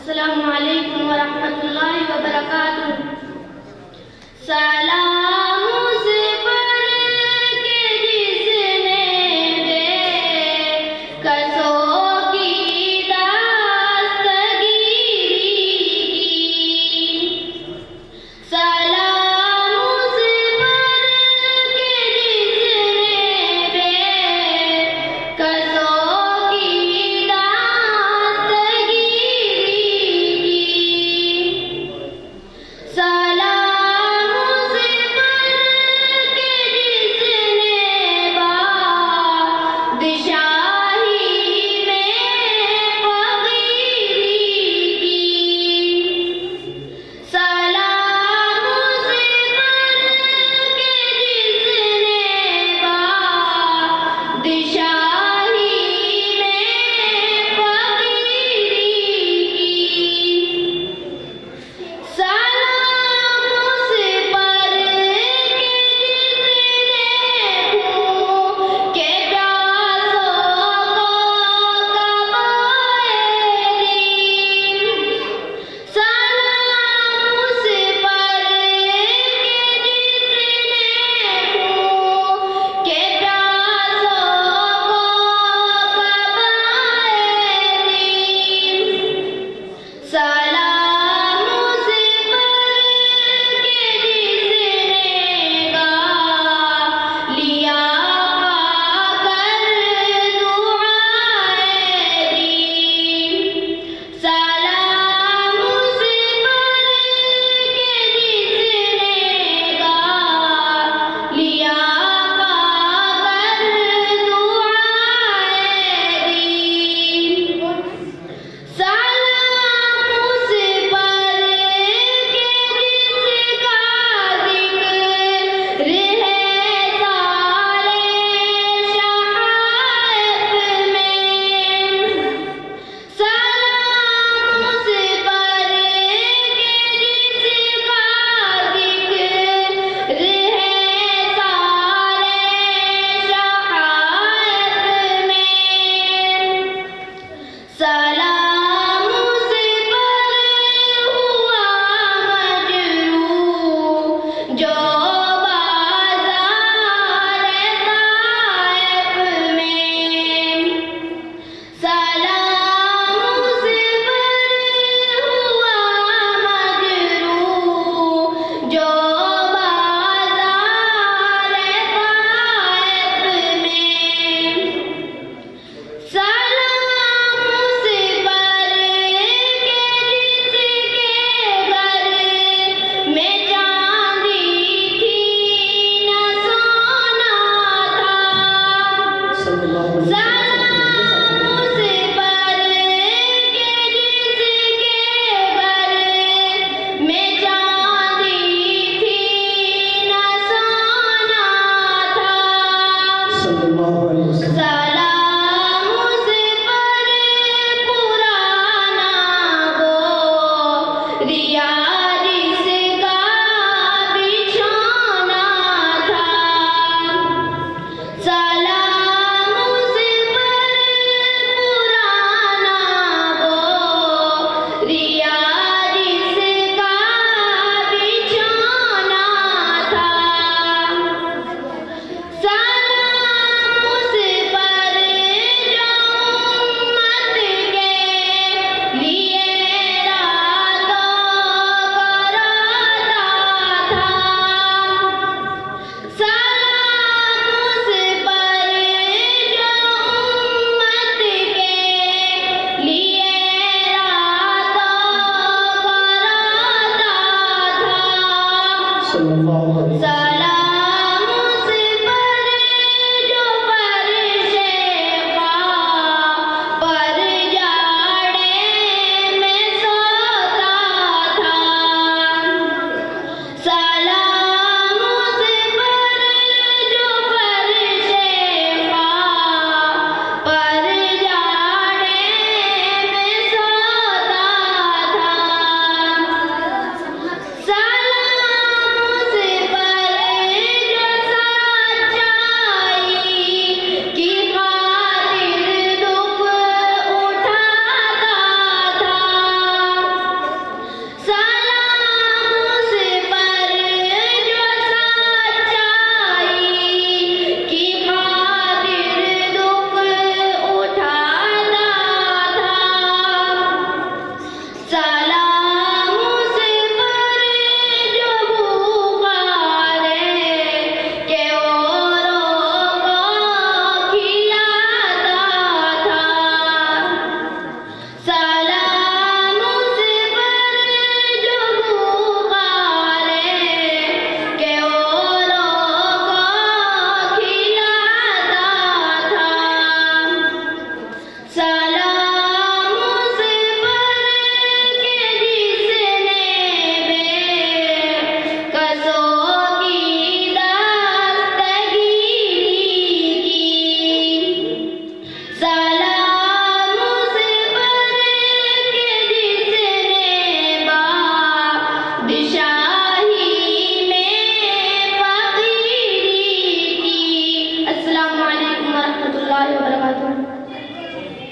अस्सलामु अलैकुम व रहमतुल्लाहि व बरकातुहू। सलाम से पढ़ के जिसने बेकसों की दास्तगीरी की, सलाम से पढ़ के जिसने बेकसों की दास्तगीरी की, सलाम से पढ़ के जिसने बादशाही में फकीरी की, सलाम से पढ़ के जिसने बादशाही में फकीरी की, सलाम से पढ़ के जिसने खून के प्यासों को कबाए नीम, सलाम से पढ़ के जिसने खून के प्यासों को कबाए नीम, सलाम से पढ़ के जिसने गा लिया पाकर दुआए दीन, सलाम से पढ़ के जिसने गा लिया पाकर दुआए दीन, सलाम से पढ़ के जिसका जिक्र है सारे शहाइफ में, सलाम से पढ़ के जिसका जिक्र है सारे शहाइफ में, सलाम से पढ़ हुआ मजरूह जो बाज़ार ताइफ में, सलाम से पढ़ हुआ मजरूह जो बाज़ार ताइफ में, सलाम से पढ़ के जिसके घर में चांदी थी न सोना था, सलाम से पढ़ के जिसके घर में चांदी थी न सोना था,